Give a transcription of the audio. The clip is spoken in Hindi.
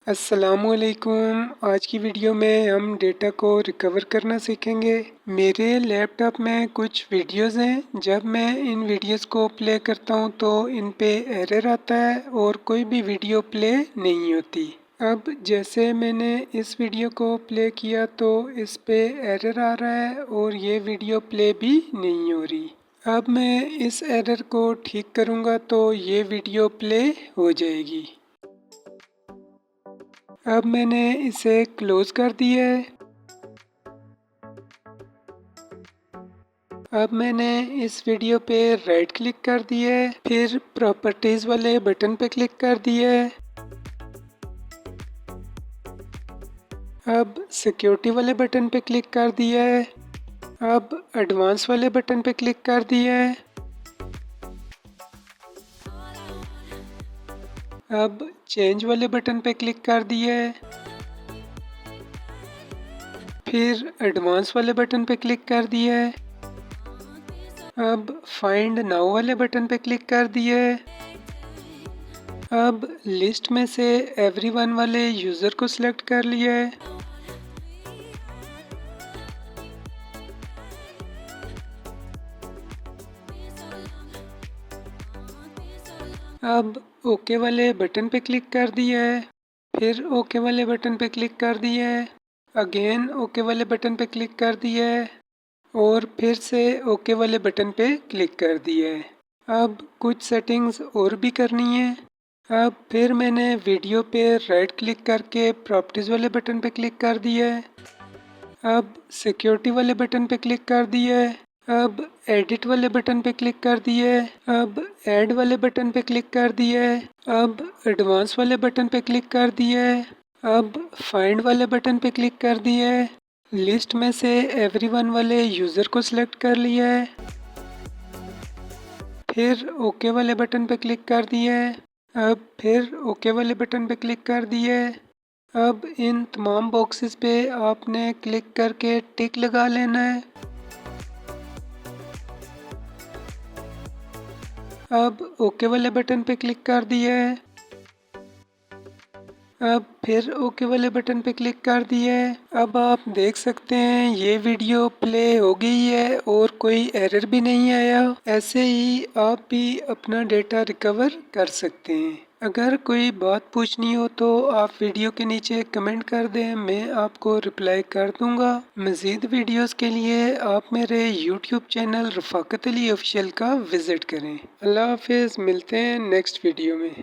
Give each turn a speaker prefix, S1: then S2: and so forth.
S1: अस्सलामुअलैकुम। आज की वीडियो में हम डेटा को रिकवर करना सीखेंगे। मेरे लैपटॉप में कुछ वीडियोस हैं। जब मैं इन वीडियोस को प्ले करता हूं तो इन पे एरर आता है और कोई भी वीडियो प्ले नहीं होती। अब जैसे मैंने इस वीडियो को प्ले किया तो इस पे एरर आ रहा है और ये वीडियो प्ले भी नहीं हो रही। अब मैं इस एरर को ठीक करूँगा तो ये वीडियो प्ले हो जाएगी। अब मैंने इसे क्लोज कर दिया है। अब मैंने इस वीडियो पे राइट क्लिक कर दिया है, फिर प्रॉपर्टीज वाले बटन पे क्लिक कर दिया है। अब सिक्योरिटी वाले बटन पे क्लिक कर दिया है। अब एडवांस वाले बटन पे क्लिक कर दिया है। अब चेंज वाले बटन पे क्लिक कर दिया है। फिर एडवांस वाले बटन पे क्लिक कर दिया है। अब फाइंड नाउ वाले बटन पे क्लिक कर दिया है। अब लिस्ट में से एवरीवन वाले यूज़र को सिलेक्ट कर लिया है। अब ओके वाले बटन पे क्लिक कर दिया है। फिर ओके वाले बटन पे क्लिक कर दिया है। अगेन ओके वाले बटन पे क्लिक कर दिया है और फिर से ओके वाले बटन पे क्लिक कर दिया है। अब कुछ सेटिंग्स और भी करनी है। अब फिर मैंने वीडियो पे राइट क्लिक करके प्रॉपर्टीज़ वाले बटन पे क्लिक कर दिया है। अब सिक्योरिटी वाले बटन पे क्लिक कर दिया है। अब एडिट वाले बटन पे क्लिक कर दिया है। अब ऐड वाले बटन पे क्लिक कर दिया है। अब एडवांस वाले बटन पे क्लिक कर दिया है। अब फाइंड वाले बटन पे क्लिक कर दिया है। लिस्ट में से एवरीवन वाले यूज़र को सिलेक्ट कर लिया है। फिर ओके वाले बटन पे क्लिक कर दिया है। अब फिर ओके वाले बटन पे क्लिक कर दिया है। अब इन तमाम बॉक्सेस पे आपने क्लिक करके टिक लगा लेना है। अब ओके वाले बटन पे क्लिक कर दिया है। अब फिर ओके वाले बटन पे क्लिक कर दिया है। अब आप देख सकते हैं ये वीडियो प्ले हो गई है और कोई एरर भी नहीं आया। ऐसे ही आप भी अपना डेटा रिकवर कर सकते हैं। अगर कोई बात पूछनी हो तो आप वीडियो के नीचे कमेंट कर दें, मैं आपको रिप्लाई कर दूंगा। मज़ीद वीडियोस के लिए आप मेरे यूट्यूब चैनल रफ़ाकत अली ऑफिशियल का विज़िट करें। अल्लाह हाफिज़, मिलते हैं नेक्स्ट वीडियो में।